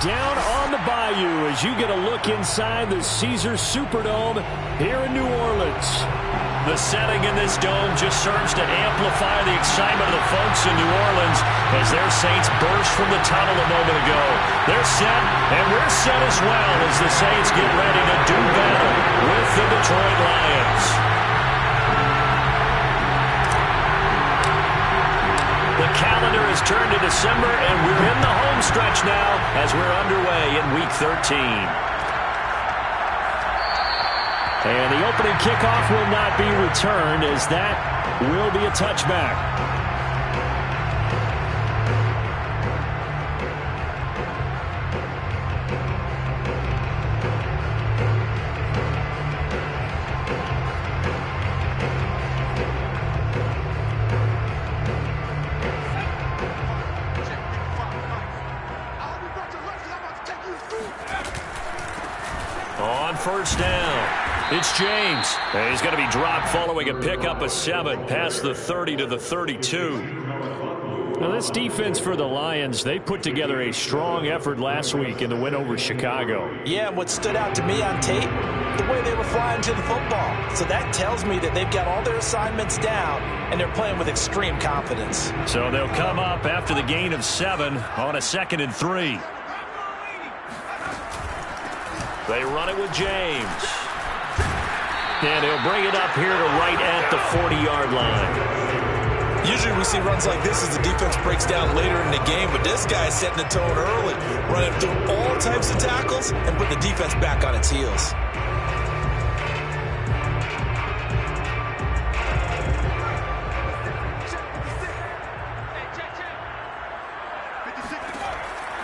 down on the Bayou as you get a look inside the Caesars Superdome here in New Orleans. The setting in this dome just serves to amplify the excitement of the folks in New Orleans as their Saints burst from the tunnel a moment ago. They're set, and we're set as well as the Saints get ready to do battle with the Detroit Lions. The calendar has turned to December, and we're in the home stretch now as we're underway in Week 13. And the opening kickoff will not be returned as that will be a touchback. On first down, it's James. And he's going to be dropped following a pickup of 7 past the 30 to the 32. Now, this defense for the Lions, they put together a strong effort last week in the win over Chicago. Yeah, and what stood out to me on tape, the way they were flying to the football. So that tells me that they've got all their assignments down, and they're playing with extreme confidence. So they'll come up after the gain of 7 on a 2nd and 3. They run it with James. And he'll bring it up here to right at the 40-yard line. Usually we see runs like this as the defense breaks down later in the game, but this guy's setting the tone early, running through all types of tackles and put the defense back on its heels.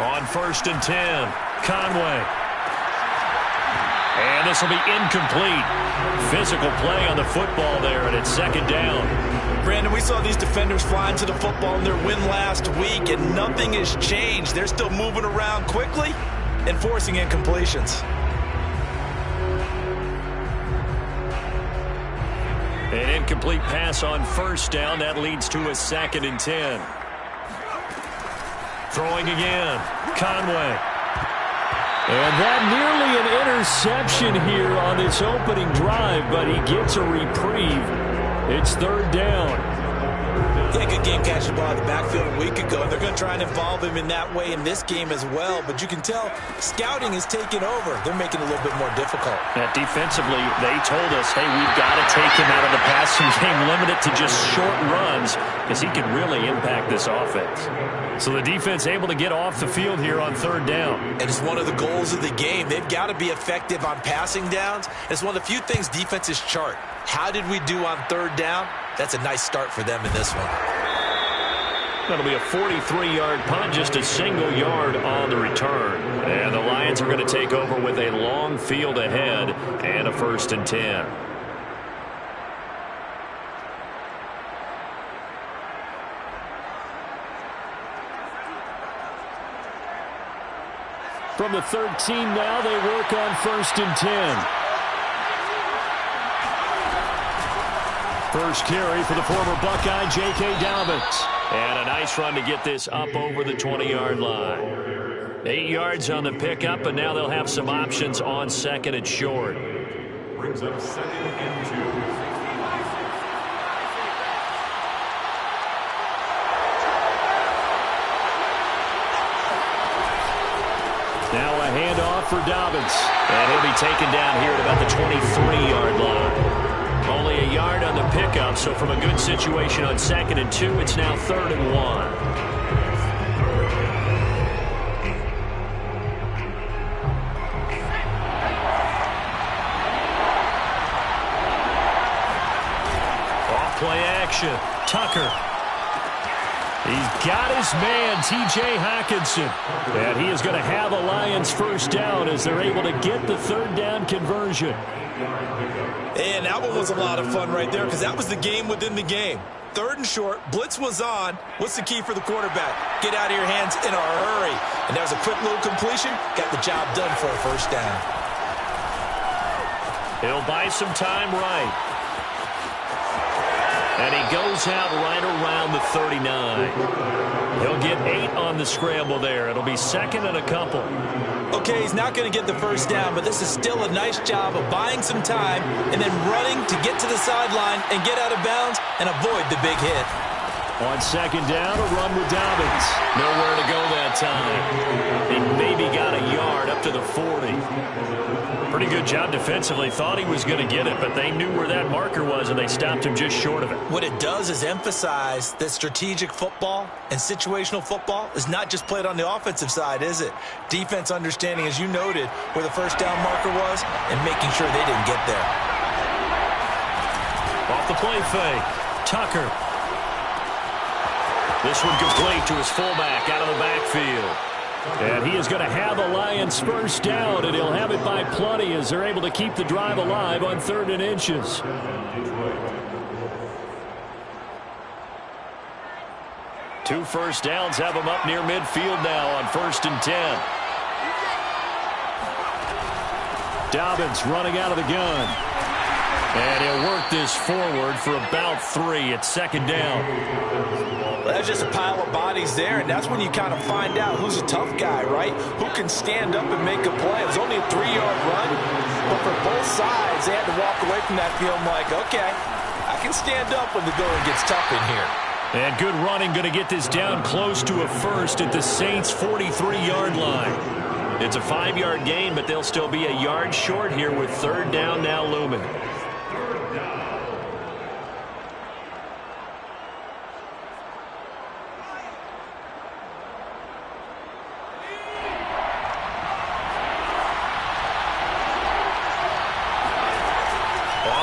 On 1st and 10, Conway. And this will be incomplete. Physical play on the football there, and it's 2nd down. Brandon, we saw these defenders flying to the football in their win last week, and nothing has changed. They're still moving around quickly and forcing incompletions. An incomplete pass on 1st down. That leads to a 2nd and 10. Throwing again, Conway. And that nearly an interception here on this opening drive, but he gets a reprieve. It's 3rd down. Yeah, good game catching the ball in the backfield a week ago. They're going to try and involve him in that way in this game as well. But you can tell scouting is taking over. They're making it a little bit more difficult. Yeah, defensively, they told us, hey, we've got to take him out of the passing game, limit it to just short runs because he can really impact this offense. So the defense able to get off the field here on 3rd down. And it's one of the goals of the game. They've got to be effective on passing downs. It's one of the few things defenses chart. How did we do on 3rd down? That's a nice start for them in this one. That'll be a 43-yard punt, just a single yard on the return. And the Lions are going to take over with a long field ahead and a 1st and 10. From the 13 now, they work on 1st and 10. First carry for the former Buckeye, J.K. Dobbins. And a nice run to get this up over the 20-yard line. 8 yards on the pickup, and now they'll have some options on 2nd and short. Brings up 2nd and 2. Now a handoff for Dobbins. And he'll be taken down here at about the 23-yard line. Only a yard on the pickup, so from a good situation on 2nd and 2, it's now 3rd and 1. Off play action. Tucker. He's got his man, T.J. Hockenson. And he is going to have a Lions 1st down as they're able to get the 3rd down conversion. And that one was a lot of fun right there because that was the game within the game. 3rd and short, blitz was on. What's the key for the quarterback? Get out of your hands in a hurry. And that was a quick little completion. Got the job done for a 1st down. He'll buy some time right. And he goes out right around the 39. He'll get 8 on the scramble there. It'll be second and a couple. Okay, he's not going to get the first down, but this is still a nice job of buying some time and then running to get to the sideline and get out of bounds and avoid the big hit. On second down, a run with Dobbins. Nowhere to go that time. He maybe got a yard up to the 40. Pretty good job defensively. Thought he was going to get it, but they knew where that marker was, and they stopped him just short of it. What it does is emphasize that strategic football and situational football is not just played on the offensive side, is it? Defense understanding, as you noted, where the first down marker was and making sure they didn't get there. Off the play fake. Tucker. This one complete to his fullback out of the backfield. And he is going to have the Lions first down, and he'll have it by plenty as they're able to keep the drive alive on 3rd and inches. Two first downs have him up near midfield now on 1st and 10. Dobbins running out of the gun. And he'll work this forward for about 3 at 2nd down. Well, that's just a pile of bodies there, and that's when you kind of find out who's a tough guy, right? Who can stand up and make a play. It was only a 3-yard run, but for both sides, they had to walk away from that feeling like, okay, I can stand up when the going gets tough in here. And good running, going to get this down close to a first at the Saints' 43-yard line. It's a 5-yard gain, but they'll still be a yard short here with 3rd down now looming.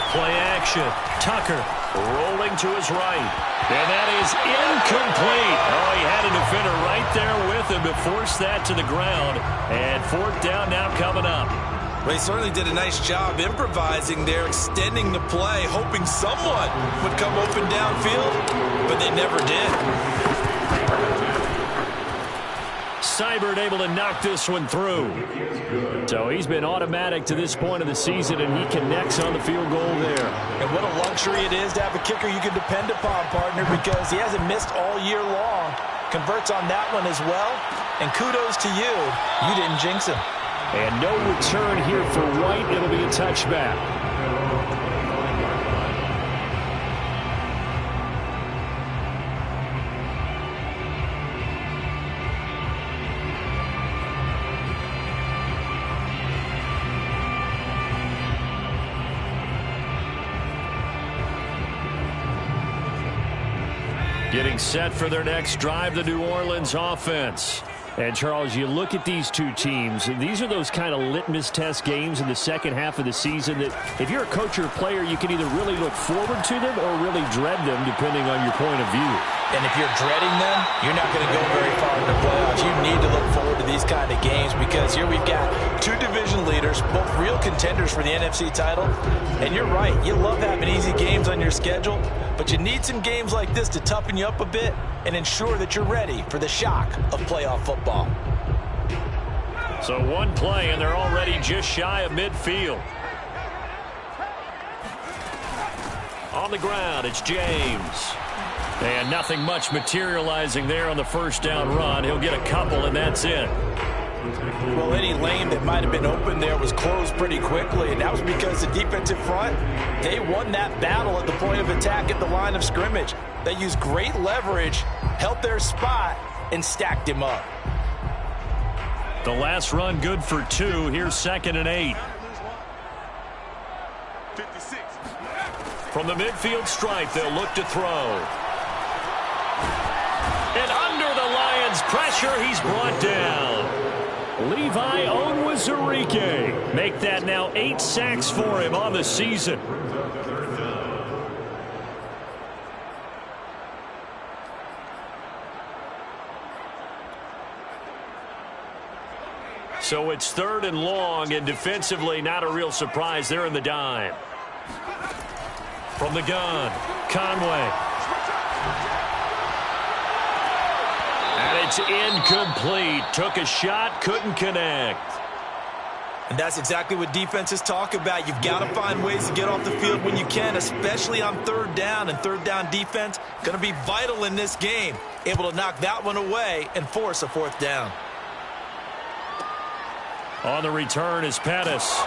Play action. Tucker rolling to his right. And that is incomplete. Oh, he had a defender right there with him to force that to the ground. And 4th down now coming up. Well, he certainly did a nice job improvising there, extending the play, hoping someone would come open downfield, but they never did. Seibert able to knock this one through. So he's been automatic to this point of the season, and he connects on the field goal there. And what a luxury it is to have a kicker you can depend upon, partner, because he hasn't missed all year long. Converts on that one as well. And kudos to you. You didn't jinx him. And no return here for White. It'll be a touchback. Getting set for their next drive, the New Orleans offense. And, Charles, you look at these two teams, and these are those kind of litmus test games in the second half of the season that if you're a coach or a player, you can either really look forward to them or really dread them, depending on your point of view. And if you're dreading them, you're not going to go very far in the playoffs. You need to look forward to these kind of games because here we've got two division leaders, both real contenders for the NFC title. And you're right, you love having easy games on your schedule, but you need some games like this to toughen you up a bit and ensure that you're ready for the shock of playoff football. So one play, and they're already just shy of midfield. On the ground, it's James. And nothing much materializing there on the first down run. He'll get a couple, and that's it. Well, any lane that might have been open there was closed pretty quickly, and that was because the defensive front, they won that battle at the point of attack at the line of scrimmage. They used great leverage, held their spot, and stacked him up. The last run good for 2. Here's 2nd and 8. From the midfield stripe, they'll look to throw. And under the Lions' pressure, he's brought down. Levi Onwuzurike. Make that now 8 sacks for him on the season. So it's 3rd and long, and defensively not a real surprise. They're in the dime. From the gun, Conway. And it's incomplete. Took a shot, couldn't connect. And that's exactly what defenses talk about. You've got to find ways to get off the field when you can, especially on third down. And third down defense going to be vital in this game. Able to knock that one away and force a fourth down. On the return is Pettis.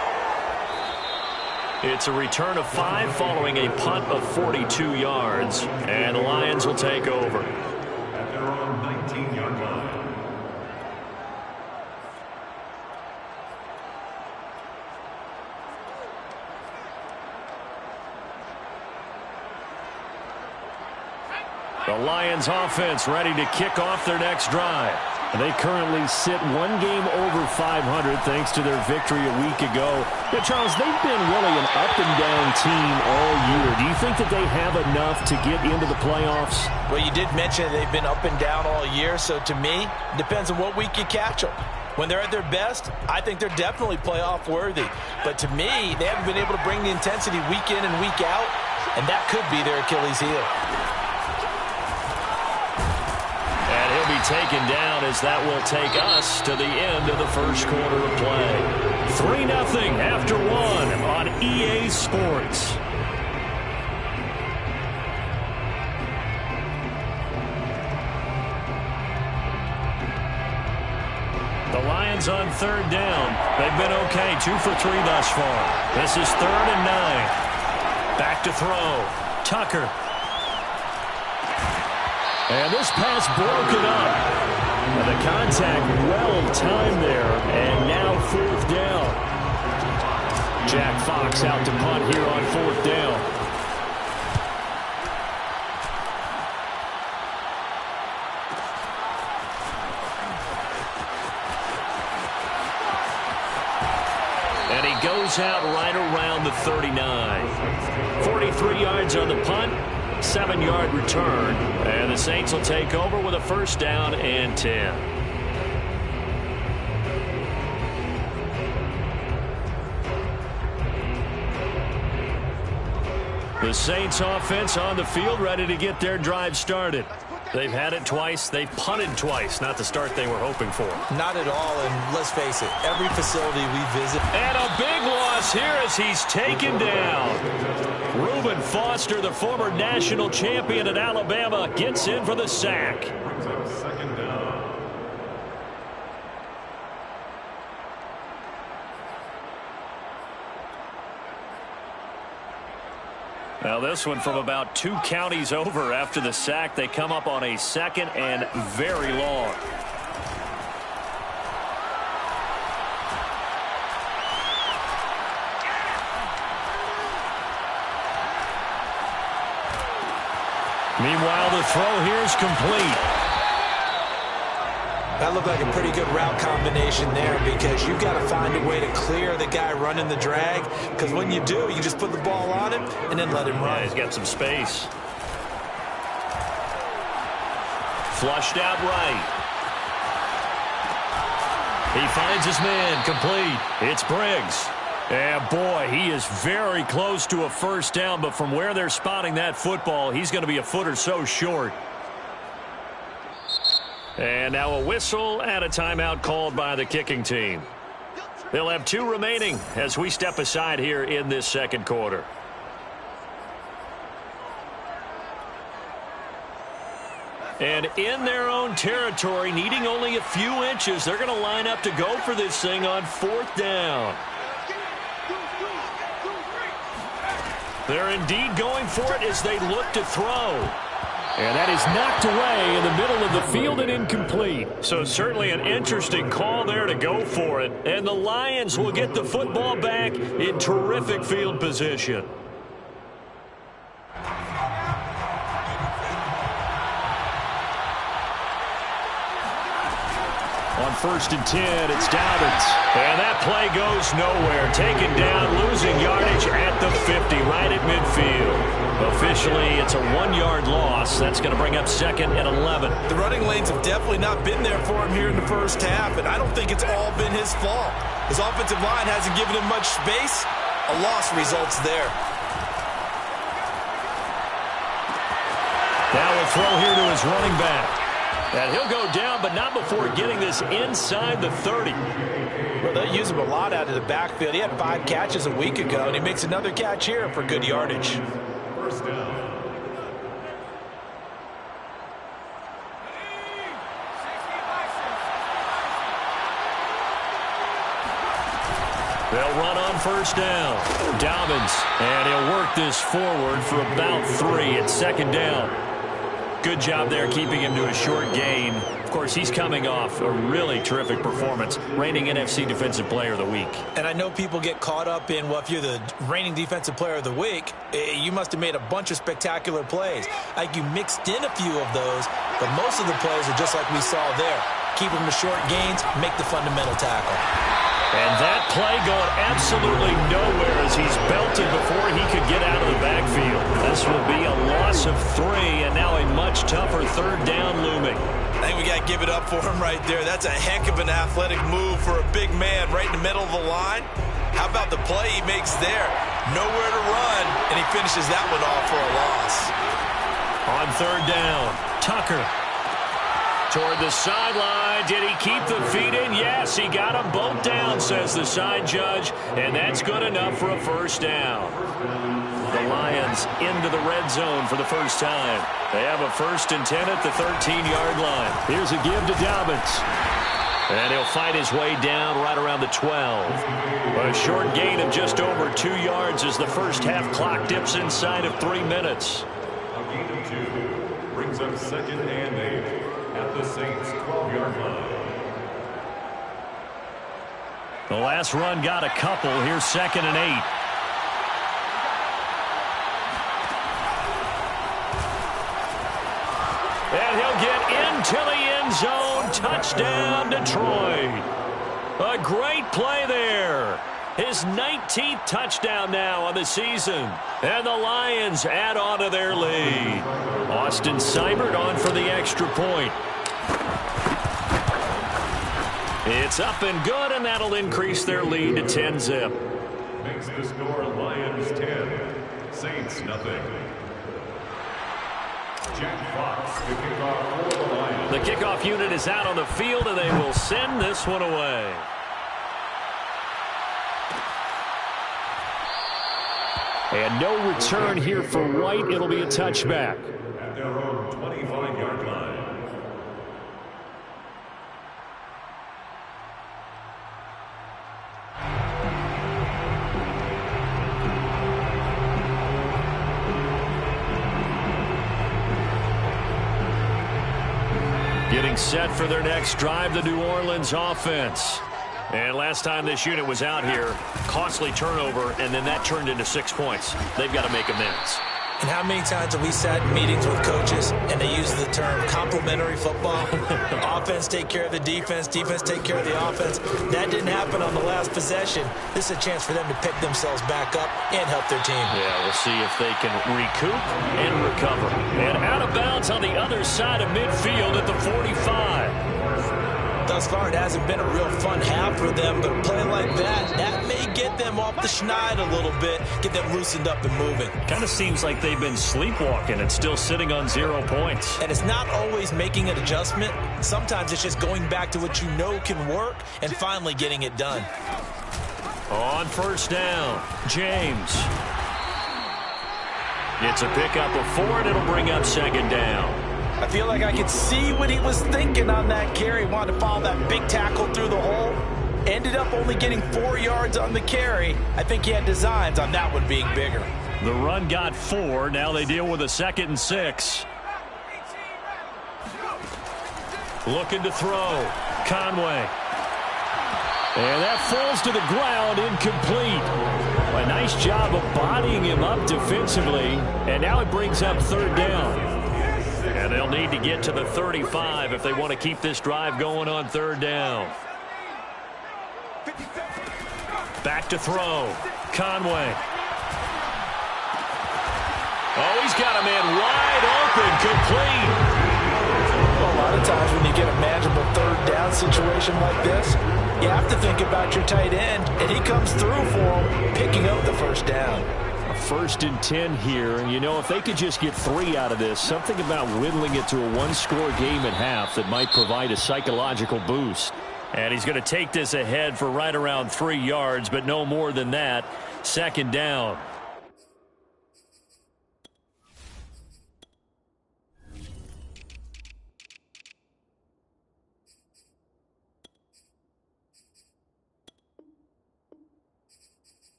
It's a return of 5 following a punt of 42 yards. And the Lions will take over. At their own 19-yard line. The Lions offense ready to kick off their next drive. They currently sit one game over 500 thanks to their victory a week ago. Yeah, Charles, they've been really an up-and-down team all year. Do you think that they have enough to get into the playoffs? Well, you did mention they've been up and down all year, so to me, it depends on what week you catch them. When they're at their best, I think they're definitely playoff worthy. But to me, they haven't been able to bring the intensity week in and week out, and that could be their Achilles heel. And he'll be taken down as that will take us to the end of the first quarter of play. 3-0 after 1 on EA Sports. The Lions on third down. They've been okay, 2 for 3 thus far. This is 3rd and 9. Back to throw. Tucker. And this pass broken up. And the contact well timed there. And now 4th down. Jack Fox out to punt here on 4th down. And he goes out right around the 39. 43 yards on the punt. 7-yard return, and the Saints will take over with a 1st down and 10. The Saints offense on the field ready to get their drive started. They've had it twice. They've punted twice. Not the start they were hoping for. Not at all, and let's face it, every facility we visit. And a big loss here as he's taken down. Reuben Foster, the former national champion at Alabama, gets in for the sack. Second down. Now this one from about 2 counties over after the sack. They come up on a 2nd and very long. Meanwhile, the throw here is complete. That looked like a pretty good route combination there because you've got to find a way to clear the guy running the drag, because when you do, you just put the ball on him and then let him run. Yeah, he's got some space. Flushed out right. He finds his man, complete. It's Briggs. And boy, he is very close to a 1st down, but from where they're spotting that football, he's going to be a foot or so short. And now a whistle and a timeout called by the kicking team. They'll have 2 remaining as we step aside here in this 2nd quarter. And in their own territory, needing only a few inches, they're going to line up to go for this thing on 4th down. They're indeed going for it as they look to throw. And that is knocked away in the middle of the field and incomplete. So certainly an interesting call there to go for it. And the Lions will get the football back in terrific field position. On 1st and 10, it's Dobbins. And that play goes nowhere. Taken down, losing yardage at the 50, right at midfield. Officially, it's a 1-yard loss. That's going to bring up 2nd and 11. The running lanes have definitely not been there for him here in the 1st half, and I don't think it's all been his fault. His offensive line hasn't given him much space. A loss results there. Now a throw here to his running back. And he'll go down, but not before getting this inside the 30. Well, they use him a lot out of the backfield. He had 5 catches a week ago, and he makes another catch here for good yardage. First down. They'll run on first down. Dobbins, and he'll work this forward for about 3 at second down. Good job there keeping him to a short gain. Of course, he's coming off a really terrific performance, reigning NFC Defensive Player of the Week. And I know people get caught up in, well, if you're the reigning Defensive Player of the Week, you must have made a bunch of spectacular plays. Like you mixed in a few of those, but most of the plays are just like we saw there. Keep them to short gains, make the fundamental tackle. And that play going absolutely nowhere as he's belted before he could get out of the backfield. This will be a loss of 3, and now a much tougher third down looming. I think we got to give it up for him right there. That's a heck of an athletic move for a big man right in the middle of the line. How about the play he makes there? Nowhere to run, and he finishes that one off for a loss. On third down, Tucker. Toward the sideline. Did he keep the feet in? Yes, he got them both down, says the side judge, and that's good enough for a first down. The Lions into the red zone for the first time. They have a 1st and 10 at the 13-yard line. Here's a give to Dobbins. And he'll fight his way down right around the 12. A short gain of just over 2 yards as the first half clock dips inside of 3 minutes. A gain of 2 brings up 2nd and 8 at the Saints' 12-yard line. The last run got a couple. Here's 2nd and 8. And he'll get into the end zone. Touchdown, Detroit. A great play there. His 19th touchdown now on the season. And the Lions add on to their lead. Austin Seibert on for the extra point. It's up and good, and that'll increase their lead to 10-zip. Makes the score Lions 10, Saints nothing. Jack Fox, the kickoff for the Lions. The kickoff unit is out on the field, and they will send this one away. And no return here for White. It'll be a touchback. At their own 25-yard line. Getting set for their next drive, the New Orleans offense. And last time this unit was out here, costly turnover, and then that turned into 6 points. They've got to make amends. And how many times have we sat in meetings with coaches and they use the term complementary football? Offense take care of the defense, defense take care of the offense. That didn't happen on the last possession. This is a chance for them to pick themselves back up and help their team. Yeah, we'll see if they can recoup and recover. And out of bounds on the other side of midfield at the 45. Thus far, it hasn't been a real fun half for them, but a play like that may get them off the schneid a little bit, get them loosened up and moving. Kind of seems like they've been sleepwalking and still sitting on 0 points. And it's not always making an adjustment. Sometimes it's just going back to what you know can work and finally getting it done. On first down, James. It's a pickup of 4, and it'll bring up 2nd down. I feel like I could see what he was thinking on that carry. Wanted to follow that big tackle through the hole. Ended up only getting 4 yards on the carry. I think he had designs on that one being bigger. The run got 4. Now they deal with a 2nd and 6. Looking to throw. Conway. And that falls to the ground, incomplete. A nice job of bodying him up defensively. And now it brings up 3rd down. And they'll need to get to the 35 if they want to keep this drive going on 3rd down. Back to throw. Conway. Oh, he's got a man wide open, complete. Well, a lot of times when you get a manageable 3rd down situation like this, you have to think about your tight end, and he comes through for him, picking up the 1st down. 1st and 10 here. And, you know, if they could just get 3 out of this, something about whittling it to a one-score game at half that might provide a psychological boost. And he's going to take this ahead for right around 3 yards, but no more than that. 2nd down.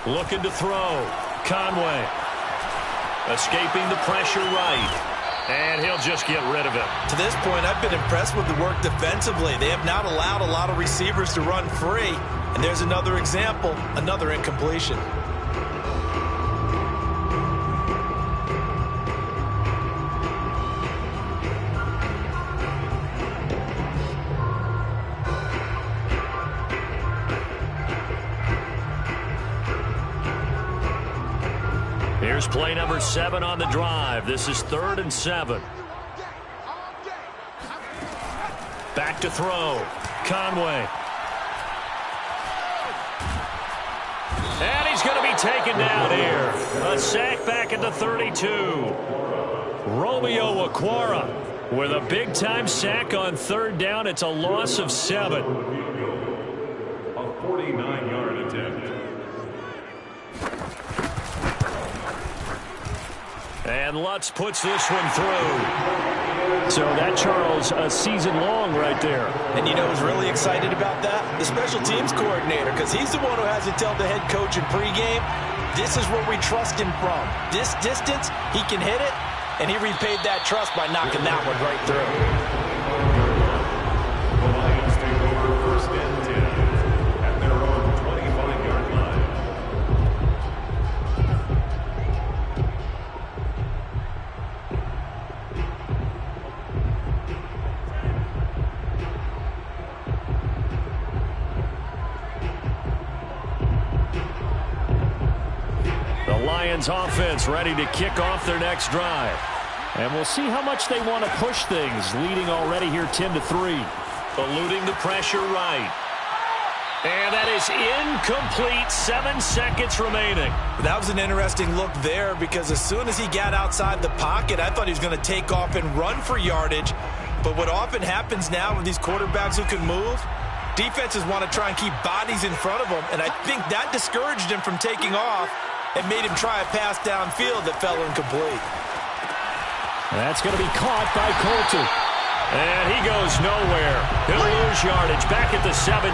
Looking to throw. Conway. Escaping the pressure right. And he'll just get rid of it. To this point, I've been impressed with the work defensively. They have not allowed a lot of receivers to run free. And there's another example, another incompletion. Here's play number 7 on the drive. This is 3rd and 7. Back to throw. Conway. And he's going to be taken down here. A sack back at the 32. Romeo Okwara with a big-time sack on 3rd down. It's a loss of 7. A 49-yard attempt. And Lutz puts this one through. So that, Charles, a season long right there. And you know who's really excited about that? The special teams coordinator, because he's the one who has to tell the head coach in pregame, this is where we trust him from. This distance, he can hit it, and he repaid that trust by knocking that one right through. The Lions take over 1st and 10 at their own 25-yard line. Lions offense ready to kick off their next drive. And we'll see how much they want to push things, leading already here 10-3. Eluding the pressure right. And that is incomplete. 7 seconds remaining. That was an interesting look there because as soon as he got outside the pocket, I thought he was going to take off and run for yardage. But what often happens now with these quarterbacks who can move, defenses want to try and keep bodies in front of them. And I think that discouraged him from taking off and made him try a pass downfield that fell incomplete. That's going to be caught by Colton. And he goes nowhere. He'll lose yardage back at the 17.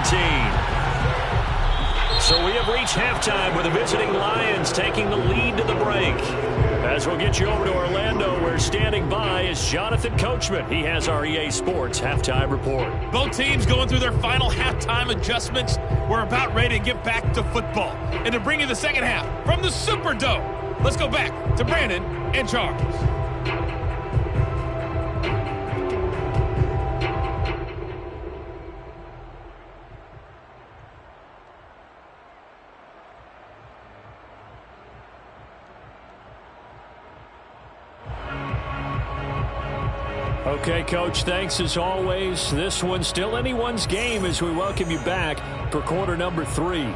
So we have reached halftime with the visiting Lions taking the lead to the break. As we'll get you over to Orlando, where standing by is Jonathan Coachman. He has our EA Sports halftime report. Both teams going through their final halftime adjustments. We're about ready to get back to football and to bring you the second half from the Superdome. Let's go back to Brandon and Charles. Okay, Coach, thanks as always. This one's still anyone's game as we welcome you back for quarter number 3.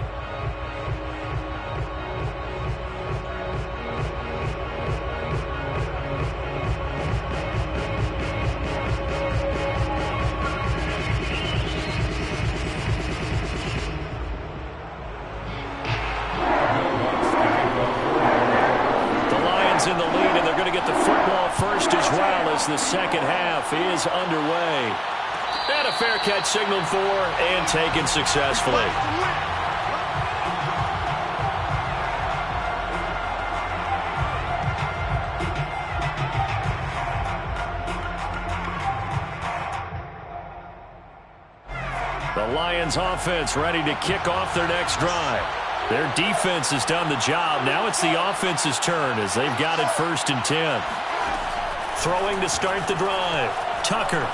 In the lead, and they're going to get the football first as well as the second half is underway. And a fair catch signaled for and taken successfully. The Lions offense ready to kick off their next drive. Their defense has done the job. Now it's the offense's turn as they've got it 1st and 10. Throwing to start the drive. Tucker.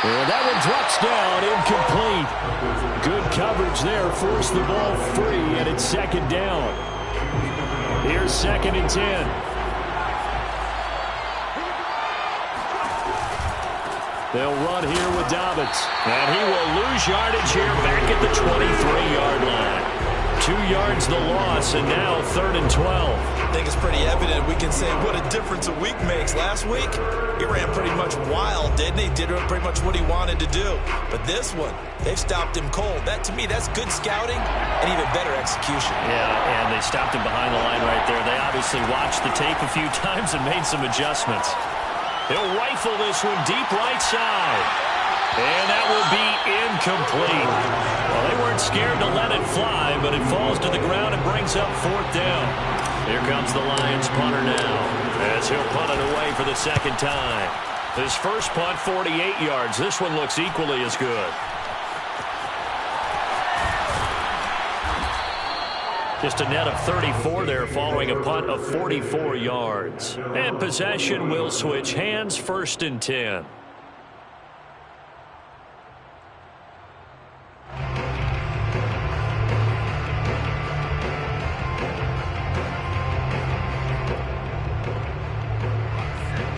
And that one drops down, incomplete. Good coverage there, forced the ball free, and it's second down. Here's 2nd and 10. They'll run here with Dobbins. And he will lose yardage here back at the 23-yard line. 2 yards the loss, and now 3rd and 12. I think it's pretty evident. We can say what a difference a week makes. Last week, he ran pretty much wild, didn't he? Did pretty much what he wanted to do. But this one, they've stopped him cold. That, to me, that's good scouting and even better execution. Yeah, and they stopped him behind the line right there. They obviously watched the tape a few times and made some adjustments. He'll rifle this one deep right side. And that will be incomplete. Well, they weren't scared to let it fly, but it falls to the ground and brings up 4th down. Here comes the Lions punter now, as he'll punt it away for the 2nd time. His first punt, 48 yards. This one looks equally as good. Just a net of 34 there following a punt of 44 yards. And possession will switch hands, 1st and 10.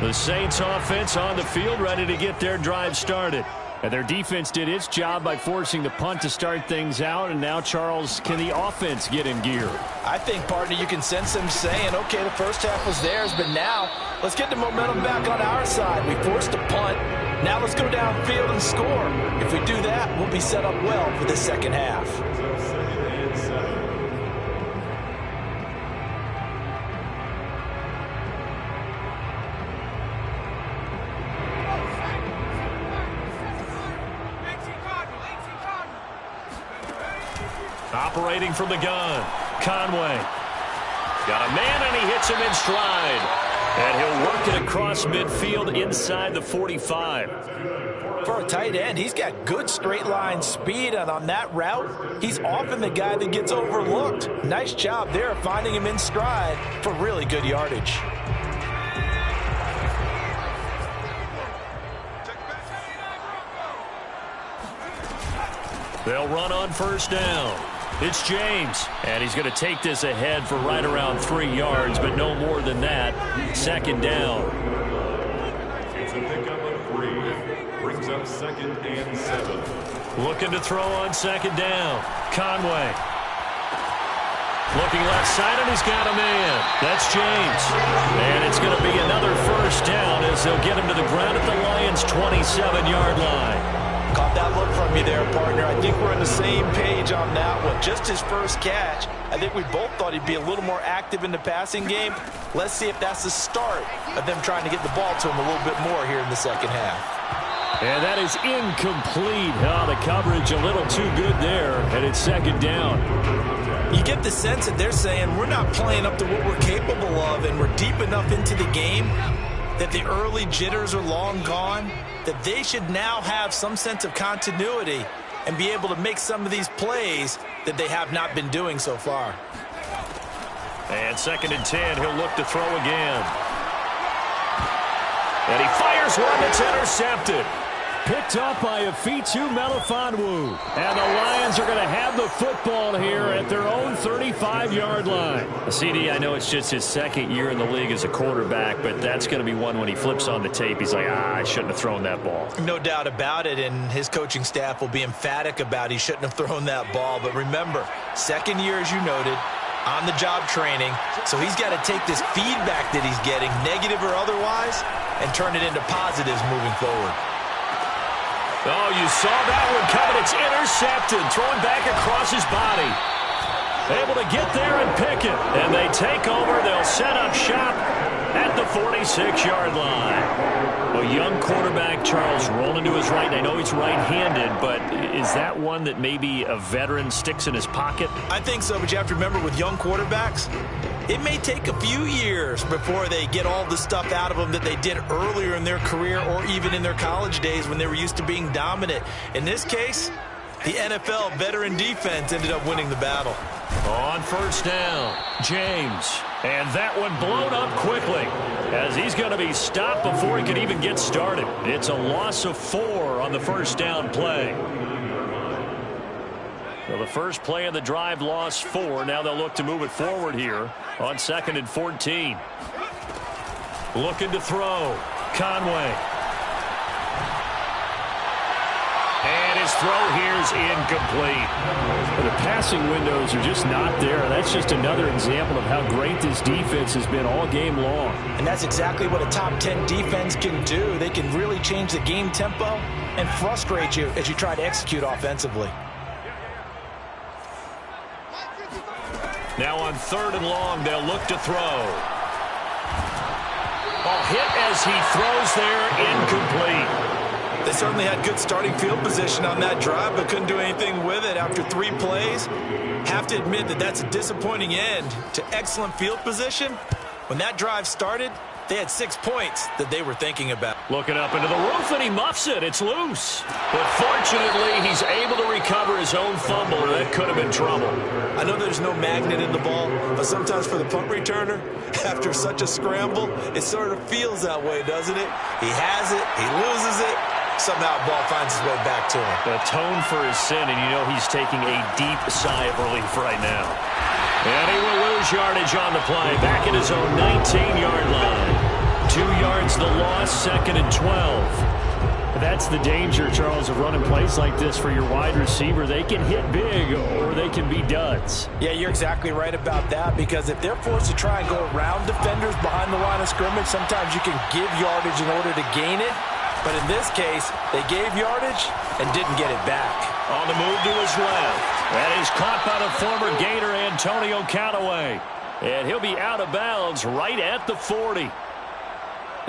The Saints offense on the field, ready to get their drive started. And their defense did its job by forcing the punt to start things out. And now, Charles, can the offense get in gear? I think, partner, you can sense them saying, okay, the first half was theirs, but now let's get the momentum back on our side. We forced a punt. Now let's go downfield and score. If we do that, we'll be set up well for the second half. Operating from the gun, Conway. Got a man, and he hits him in stride. And he'll work it across midfield inside the 45. For a tight end, he's got good straight line speed, and on that route, he's often the guy that gets overlooked. Nice job there finding him in stride for really good yardage. They'll run on 1st down. It's James, and he's going to take this ahead for right around 3 yards, but no more than that. 2nd down. It's a pickup of 3. Brings up 2nd and 7. Looking to throw on 2nd down. Conway. Looking left side, and he's got a man. That's James. And it's going to be another 1st down as they'll get him to the ground at the Lions' 27-yard line. Caught that look from you there, partner. I think we're on the same page on that one. Just his first catch. I think we both thought he'd be a little more active in the passing game. Let's see if that's the start of them trying to get the ball to him a little bit more here in the second half. And that is incomplete. Oh, the coverage a little too good there, and it's 2nd down. You get the sense that they're saying we're not playing up to what we're capable of, and we're deep enough into the game that the early jitters are long gone, that they should now have some sense of continuity and be able to make some of these plays that they have not been doing so far. And 2nd and 10, he'll look to throw again. And he fires one that's intercepted. Picked up by Afitu Melifonwu. And the Lions are going to have the football here at their own 35-yard line. CD, I know it's just his 2nd year in the league as a quarterback, but that's going to be one when he flips on the tape. He's like, I shouldn't have thrown that ball. No doubt about it, and his coaching staff will be emphatic about he shouldn't have thrown that ball. But remember, 2nd year, as you noted, on-the-job training, so he's got to take this feedback that he's getting, negative or otherwise, and turn it into positives moving forward. Oh, you saw that one coming. It's intercepted. Thrown back across his body. Able to get there and pick it. And they take over. They'll set up shop at the 46-yard line. A young quarterback, Charles, rolling to his right. I know he's right-handed, but is that one that maybe a veteran sticks in his pocket? I think so, but you have to remember with young quarterbacks, it may take a few years before they get all the stuff out of them that they did earlier in their career or even in their college days when they were used to being dominant. In this case, the NFL veteran defense ended up winning the battle. On first down, James. And that one blown up quickly as he's going to be stopped before he can even get started. It's a loss of 4 on the first down play. Well, the first play of the drive lost 4. Now they'll look to move it forward here on 2nd and 14. Looking to throw. Conway. And his throw here is incomplete. The passing windows are just not there. That's just another example of how great this defense has been all game long. And that's exactly what a top 10 defense can do. They can really change the game tempo and frustrate you as you try to execute offensively. Now on 3rd and long, they'll look to throw. Ball hit as he throws there, incomplete. They certainly had good starting field position on that drive, but couldn't do anything with it after 3 plays. Have to admit that that's a disappointing end to excellent field position. When that drive started, they had 6 points that they were thinking about. Looking up into the roof, and he muffs it. It's loose. But fortunately, he's able to recover his own fumble, or that could have been trouble. I know there's no magnet in the ball, but sometimes for the punt returner, after such a scramble, it sort of feels that way, doesn't it? He has it, he loses it. Somehow the ball finds its way back to him. Atone for his sin, and you know he's taking a deep sigh of relief right now. And he will lose yardage on the play. Back at his own 19-yard line. 2 yards the loss, 2nd and 12. That's the danger, Charles, of running plays like this for your wide receiver. They can hit big or they can be duds. Yeah, you're exactly right about that, because if they're forced to try and go around defenders behind the line of scrimmage, sometimes you can give yardage in order to gain it. But in this case, they gave yardage and didn't get it back. On the move to his left. That is caught by the former Gator, Antonio Callaway. And he'll be out of bounds right at the 40.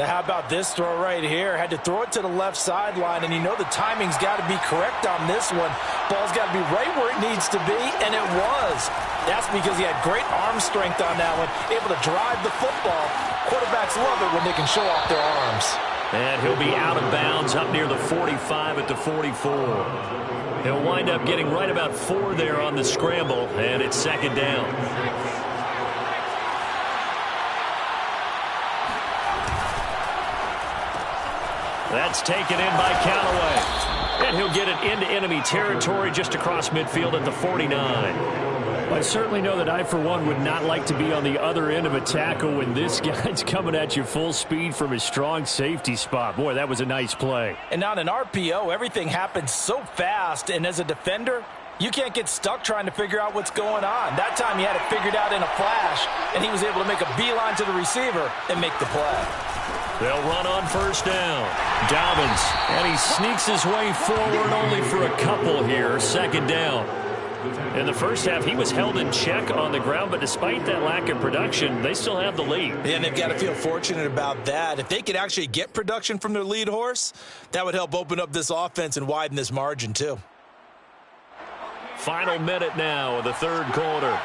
Now, how about this throw right here? Had to throw it to the left sideline, and you know the timing's got to be correct on this one. Ball's got to be right where it needs to be, and it was. That's because he had great arm strength on that one, able to drive the football. Quarterbacks love it when they can show off their arms. And he'll be out of bounds up near the 45 at the 44. He'll wind up getting right about 4 there on the scramble, and it's 2nd down. That's taken in by Callaway. And he'll get it into enemy territory just across midfield at the 49. I certainly know that I, for one, would not like to be on the other end of a tackle when this guy's coming at you full speed from his strong safety spot. Boy, that was a nice play. And on an RPO, everything happens so fast, and as a defender, you can't get stuck trying to figure out what's going on. That time he had it figured out in a flash, and he was able to make a beeline to the receiver and make the play. They'll run on first down. Dobbins, and he sneaks his way forward only for a couple here. 2nd down. In the first half, he was held in check on the ground, but despite that lack of production, they still have the lead. And they've got to feel fortunate about that. If they could actually get production from their lead horse, that would help open up this offense and widen this margin too. Final minute now of the 3rd quarter.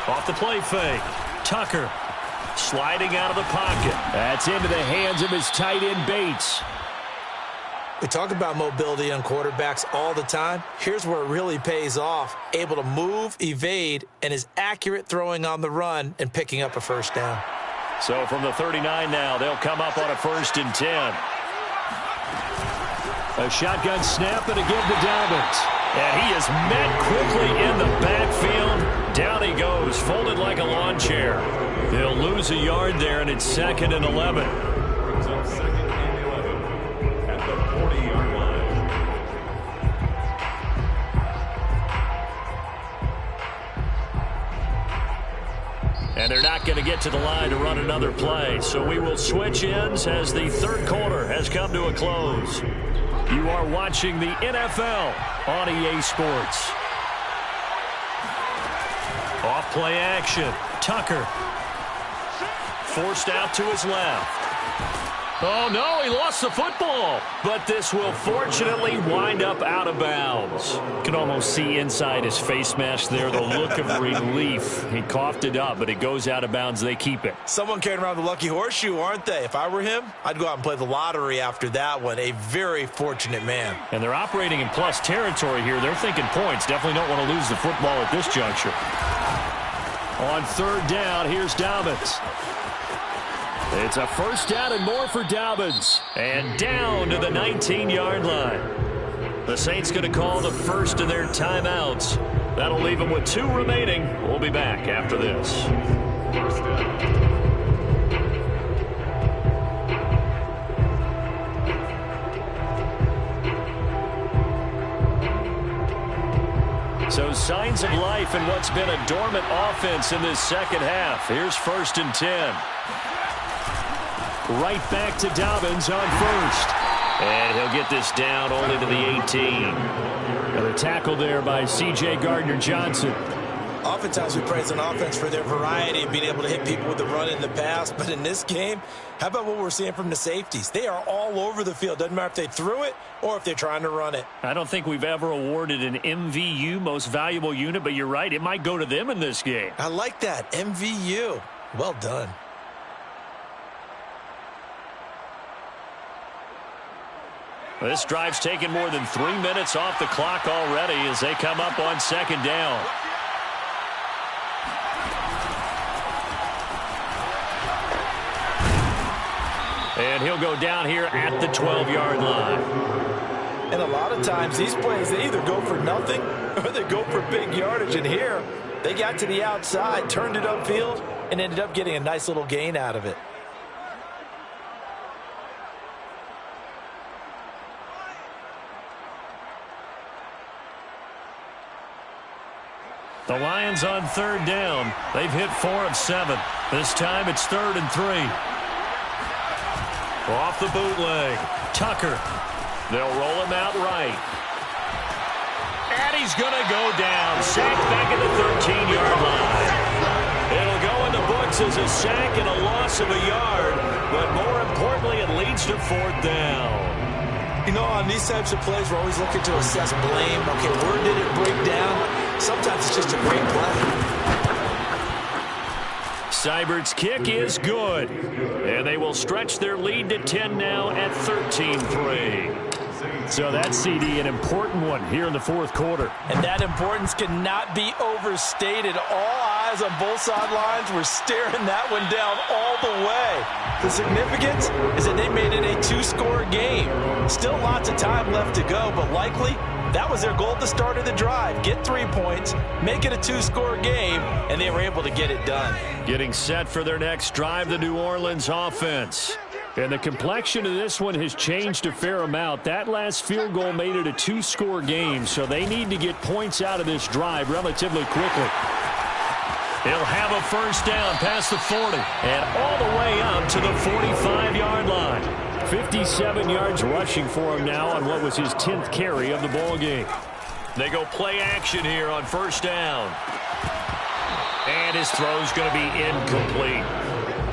Off the play fake. Tucker sliding out of the pocket. That's into the hands of his tight end, Bates. We talk about mobility on quarterbacks all the time. Here's where it really pays off. Able to move, evade, and is accurate throwing on the run and picking up a first down. So from the 39 now, they'll come up on a 1st and 10. A shotgun snap and again to Dobbins. And he is met quickly in the backfield. Down he goes, folded like a lawn chair. He'll lose a yard there, and it's 2nd and 11. Brings up 2nd and 11 at the 40-yard line. And they're not going to get to the line to run another play. So we will switch ends as the 3rd quarter has come to a close. You are watching the NFL on EA Sports. Off play action. Tucker. Forced out to his left. Oh, no, he lost the football. But this will fortunately wind up out of bounds. You can almost see inside his face mask there the look of relief. He coughed it up, but it goes out of bounds. They keep it. Someone carrying around the lucky horseshoe, aren't they? If I were him, I'd go out and play the lottery after that one. A very fortunate man. And they're operating in plus territory here. They're thinking points. Definitely don't want to lose the football at this juncture. On third down, here's Dobbins. It's a first down and more for Dobbins. And down to the 19-yard line. The Saints going to call the first of their timeouts. That'll leave them with 2 remaining. We'll be back after this. First down. So signs of life in what's been a dormant offense in this second half. Here's 1st and 10. Right back to Dobbins on first. And he'll get this down only to the 18. Another tackle there by C.J. Gardner-Johnson. Oftentimes we praise an offense for their variety of being able to hit people with the run in the pass. But in this game, how about what we're seeing from the safeties? They are all over the field. Doesn't matter if they threw it or if they're trying to run it. I don't think we've ever awarded an MVU, most valuable unit, but you're right. It might go to them in this game. I like that. MVU. Well done. This drive's taken more than 3 minutes off the clock already as they come up on second down. And he'll go down here at the 12-yard line. And a lot of times these plays, they either go for nothing or they go for big yardage. And here, they got to the outside, turned it upfield, and ended up getting a nice little gain out of it. The Lions on third down. They've hit 4 of 7. This time it's 3rd and 3. Off the bootleg. Tucker. They'll roll him out right. And he's going to go down. Sacked back at the 13-yard line. It'll go in the books as a sack and a loss of a yard. But more importantly, it leads to 4th down. You know, on these types of plays, we're always looking to assess blame. Okay, where did it break down? Sometimes it's just a great play. Seibert's kick is good. And they will stretch their lead to 10 now at 13-3. So that CD, an important one here in the 4th quarter. And that importance cannot be overstated. All eyes on both sidelines were staring that one down all the way. The significance is that they made it a 2-score game. Still lots of time left to go, but likely that was their goal at the start of the drive. Get 3 points, make it a 2-score game, and they were able to get it done. Getting set for their next drive, the New Orleans offense. And the complexion of this one has changed a fair amount. That last field goal made it a 2-score game, so they need to get points out of this drive relatively quickly. He'll have a first down past the 40 and all the way up to the 45-yard line. 57 yards rushing for him now on what was his 10th carry of the ball game. They go play action here on first down. And his throw's going to be incomplete.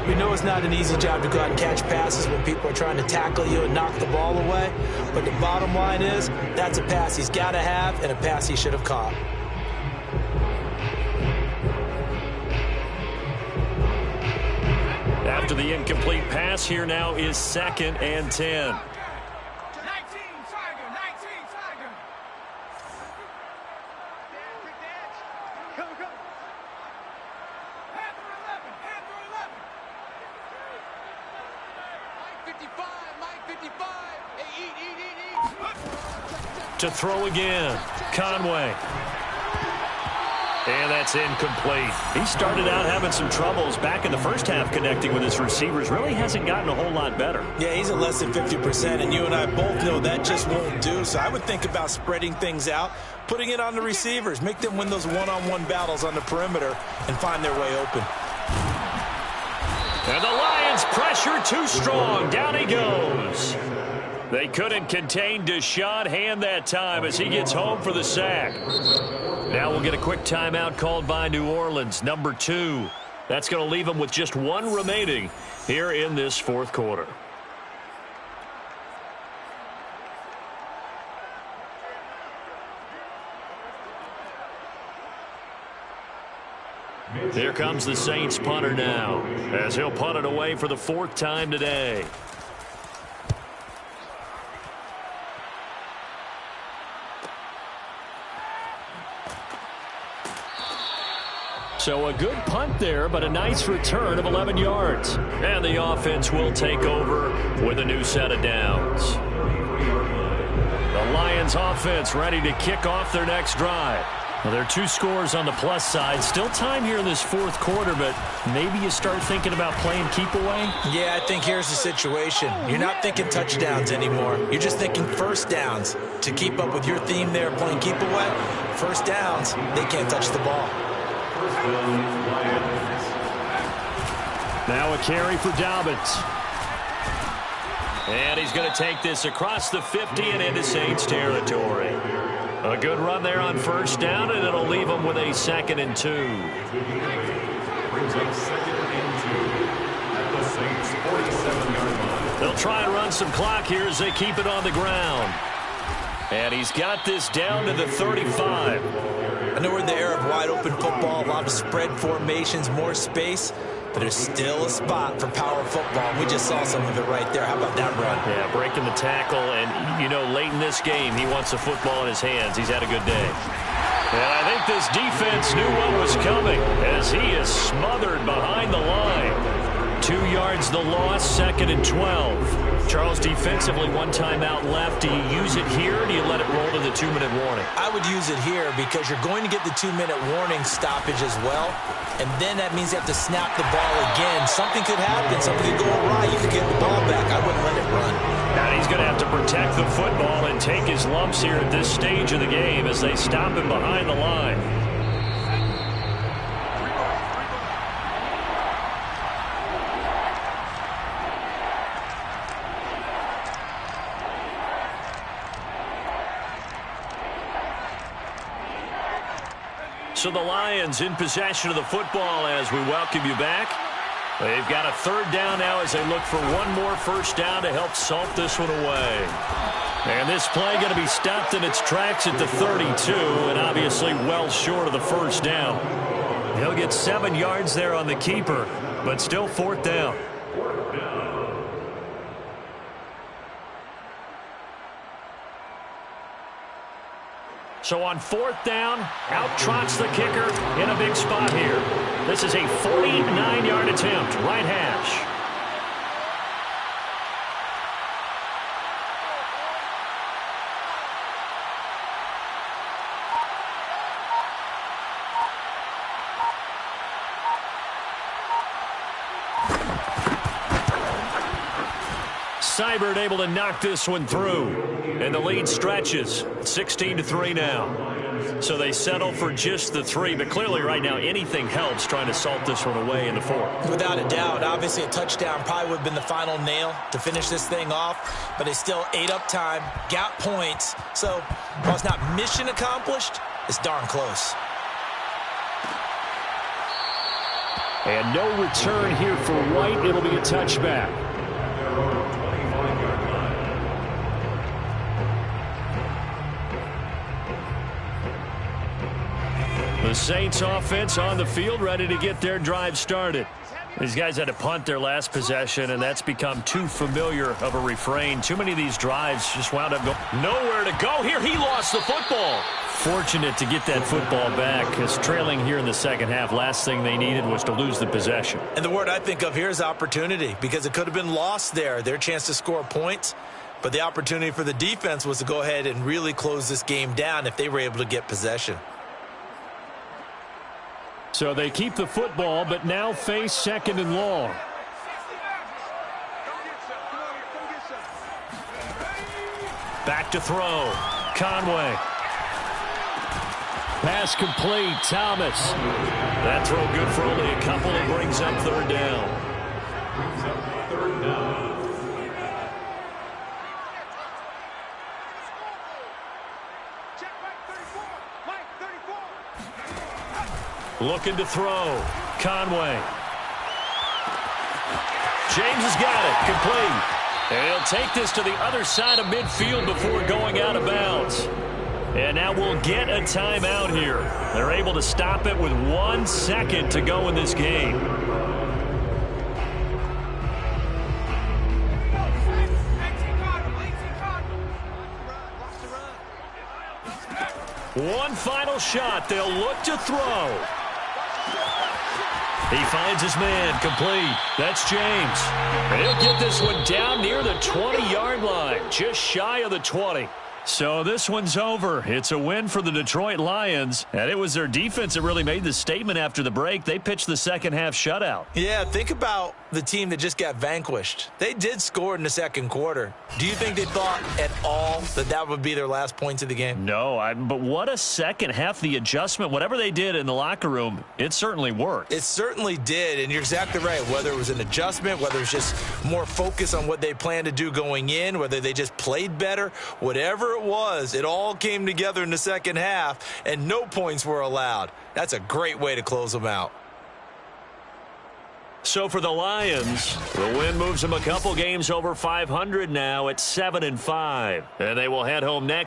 We know it's not an easy job to go out and catch passes when people are trying to tackle you and knock the ball away. But the bottom line is, that's a pass he's got to have and a pass he should have caught. After the incomplete pass, here now is 2nd and 10. 19, Tiger, 19, Tiger. Come. Hand through 11, Mike 55, Hey, eat. To throw again, Conway. And that's incomplete. He started out having some troubles back in the first half connecting with his receivers. Really hasn't gotten a whole lot better. Yeah, he's at less than 50%, and you and I both know that just won't do. So I would think about spreading things out, putting it on the receivers, make them win those one-on-one battles on the perimeter and find their way open. And the Lions pressure too strong. Down he goes. They couldn't contain Deshaun Hand that time as he gets home for the sack. Now we'll get a quick timeout called by New Orleans, number 2. That's going to leave them with just 1 remaining here in this 4th quarter. Here comes the Saints punter now, as he'll punt it away for the 4th time today. So a good punt there, but a nice return of 11 yards. And the offense will take over with a new set of downs. The Lions offense ready to kick off their next drive. Well, there are 2 scores on the plus side. Still time here in this 4th quarter, but maybe you start thinking about playing keep away? Yeah, I think here's the situation. You're not thinking touchdowns anymore. You're just thinking first downs. To keep up with your theme there, playing keep away, first downs, they can't touch the ball. Now a carry for Dobbins. And he's going to take this across the 50 and into Saints territory. A good run there on first down, and it'll leave them with a 2nd and 2. Brings up 2nd and 2 at the Saints 47-yard line. They'll try and run some clock here as they keep it on the ground. And he's got this down to the 35. I know we're in the era of wide-open football, a lot of spread formations, more space, but there's still a spot for power football. We just saw some of it right there. How about that run? Yeah, breaking the tackle, and, you know, late in this game, he wants the football in his hands. He's had a good day. And I think this defense knew what was coming as he is smothered behind the line. 2 yards the loss, 2nd and 12. Charles, defensively, 1 timeout left. Do you use it here, or do you let it roll to the 2-minute warning? I would use it here because you're going to get the 2-minute warning stoppage as well, and then that means you have to snap the ball again. Something could happen. Something could go awry. You could get the ball back. I wouldn't let it run. Now he's going to have to protect the football and take his lumps here at this stage of the game as they stop him behind the line. So the Lions in possession of the football as we welcome you back. They've got a 3rd down now as they look for 1 more first down to help salt this one away. And this play going to be stopped in its tracks at the 32, and obviously well short of the first down. He'll get 7 yards there on the keeper, but still 4th down. So on 4th down, out trots the kicker in a big spot here. This is a 49-yard attempt, right hash. Seibert able to knock this one through. And the lead stretches. 16-3 now. So they settle for just the 3. But clearly right now anything helps trying to salt this one away in the 4th. Without a doubt. Obviously a touchdown probably would have been the final nail to finish this thing off. But they still ate up time, got points. So while it's not mission accomplished, it's darn close. And no return here for White. It'll be a touchback. The Saints offense on the field ready to get their drive started. These guys had to punt their last possession, and that's become too familiar of a refrain. Too many of these drives just wound up going nowhere to go. Here he lost the football. Fortunate to get that football back because trailing here in the 2nd half, last thing they needed was to lose the possession. And the word I think of here is opportunity because it could have been lost there. Their chance to score points, but the opportunity for the defense was to go ahead and really close this game down if they were able to get possession. So they keep the football, but now face 2nd and long. Back to throw. Conway. Pass complete. Thomas. That throw good for only a couple. It brings up 3rd down. Brings up 3rd down. Looking to throw. Conway. James has got it. Complete. And he'll take this to the other side of midfield before going out of bounds. And now we'll get a timeout here. They're able to stop it with 1 second to go in this game. One final shot. They'll look to throw. He finds his man, complete. That's James. He'll get this one down near the 20-yard line, just shy of the 20. So this one's over. It's a win for the Detroit Lions, and it was their defense that really made the statement after the break. They pitched the second-half shutout. Yeah, think about the team that just got vanquished. They did score in the second quarter. Do you think they thought at all that that would be their last points of the game? No, but what a second half. The adjustment, whatever they did in the locker room, it certainly worked. It certainly did, and you're exactly right. Whether it was an adjustment, whether it's just more focus on what they planned to do going in, whether they just played better, whatever it was, it all came together in the second half, and no points were allowed. That's a great way to close them out. So for the Lions, the win moves them a couple games over 500 now at 7-5. And they will head home next.